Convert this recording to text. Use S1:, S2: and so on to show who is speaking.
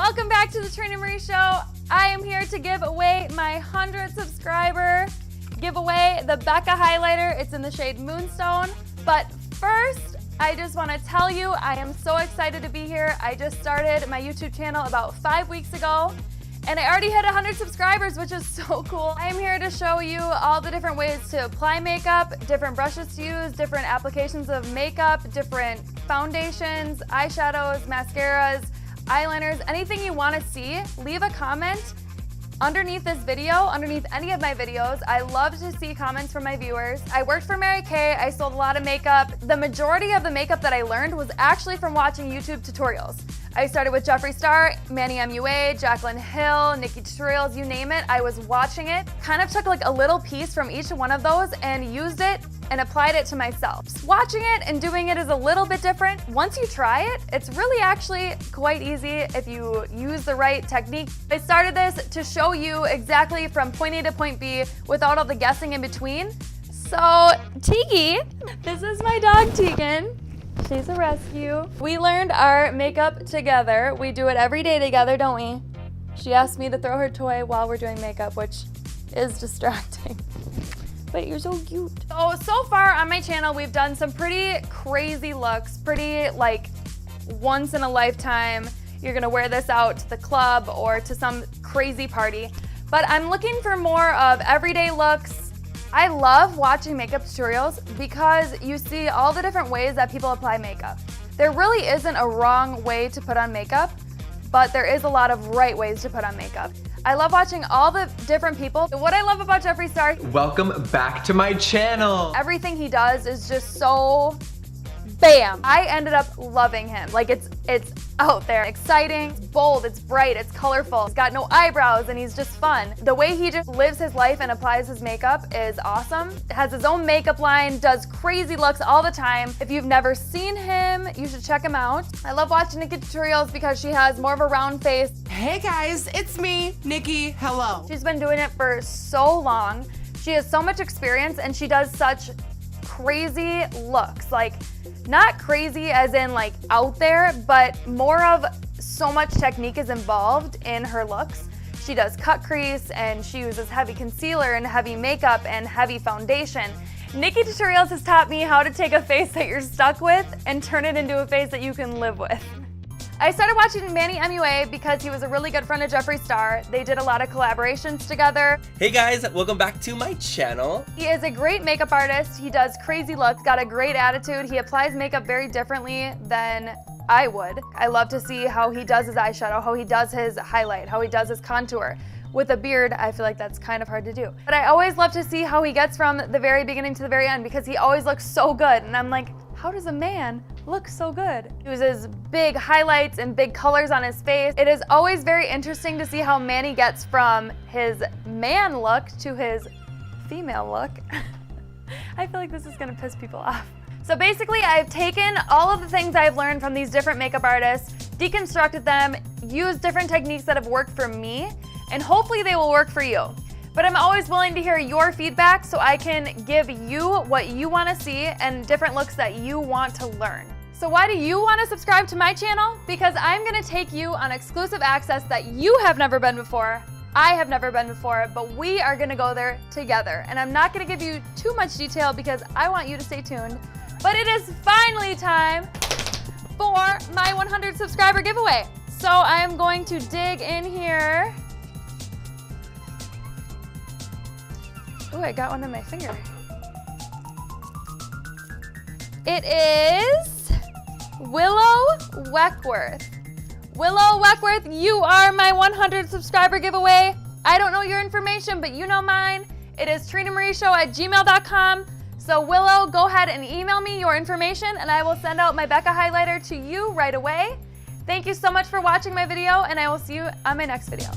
S1: Welcome back to the Trena Show. I am here to give away my 100 subscriber giveaway, the Becca highlighter. It's in the shade Moonstone. But first, I just want to tell you I am so excited to be here. I just started my YouTube channel about 5 weeks ago, and I already hit 100 subscribers, which is so cool. I am here to show you all the different ways to apply makeup, different brushes to use, different applications of makeup, different foundations, eyeshadows, mascaras, eyeliners, anything you want to see. Leave a comment underneath this video, underneath any of my videos. I love to see comments from my viewers. I worked for Mary Kay. I sold a lot of makeup. The majority of the makeup that I learned was actually from watching YouTube tutorials. I started with Jeffree Star, Manny MUA, Jaclyn Hill, Nikki Tutorials, you name it. I was watching it, kind of took like a little piece from each one of those and used it and applied it to myself. Watching it and doing it is a little bit different. Once you try it, it's really actually quite easy if you use the right technique. I started this to show you exactly from point A to point B without all the guessing in between. So, Tiki, this is my dog Tegan. She's a rescue. We learned our makeup together. We do it every day together, don't we? She asked me to throw her toy while we're doing makeup, which is distracting. But you're so cute. So far on my channel, we've done some pretty crazy looks, pretty like once in a lifetime. You're gonna wear this out to the club or to some crazy party. But I'm looking for more of everyday looks. I love watching makeup tutorials because you see all the different ways that people apply makeup. There really isn't a wrong way to put on makeup, but there is a lot of right ways to put on makeup. I love watching all the different people. What I love about Jeffree Star,
S2: welcome back to my channel.
S1: Everything he does is just so bam. I ended up loving him. Like it's out there, exciting, it's bold, it's bright, it's colorful. He's got no eyebrows and he's just fun. The way he just lives his life and applies his makeup is awesome. Has his own makeup line, does crazy looks all the time. If you've never seen him, you should check him out. I love watching Nikki Tutorials because she has more of a round face.
S3: Hey guys, it's me, Nikki. Hello.
S1: She's been doing it for so long. She has so much experience and she does such crazy looks. Like, not crazy as in like out there, but more of so much technique is involved in her looks. She does cut crease and she uses heavy concealer and heavy makeup and heavy foundation. Nikki Tutorials has taught me how to take a face that you're stuck with and turn it into a face that you can live with. I started watching Manny MUA because he was a really good friend of Jeffree Star. They did a lot of collaborations together.
S2: Hey guys, welcome back to my channel.
S1: He is a great makeup artist. He does crazy looks, got a great attitude. He applies makeup very differently than I would. I love to see how he does his eyeshadow, how he does his highlight, how he does his contour. With a beard, I feel like that's kind of hard to do. But I always love to see how he gets from the very beginning to the very end because he always looks so good. And I'm like, how does a man look so good? He uses big highlights and big colors on his face. It is always very interesting to see how Manny gets from his man look to his female look. I feel like this is gonna piss people off. So basically, I've taken all of the things I've learned from these different makeup artists, deconstructed them, used different techniques that have worked for me, and hopefully they will work for you. But I'm always willing to hear your feedback so I can give you what you want to see and different looks that you want to learn. So why do you want to subscribe to my channel? Because I'm going to take you on exclusive access that you have never been before, I have never been before, but we are going to go there together. And I'm not going to give you too much detail because I want you to stay tuned. But it is finally time for my 100 subscriber giveaway. So I am going to dig in here. Oh, I got one on my finger. It is Willow Weckworth. Willow Weckworth, you are my 100 subscriber giveaway. I don't know your information, but you know mine. It is trenamarieshow@gmail.com. So Willow, go ahead and email me your information and I will send out my Becca highlighter to you right away. Thank you so much for watching my video and I will see you on my next video.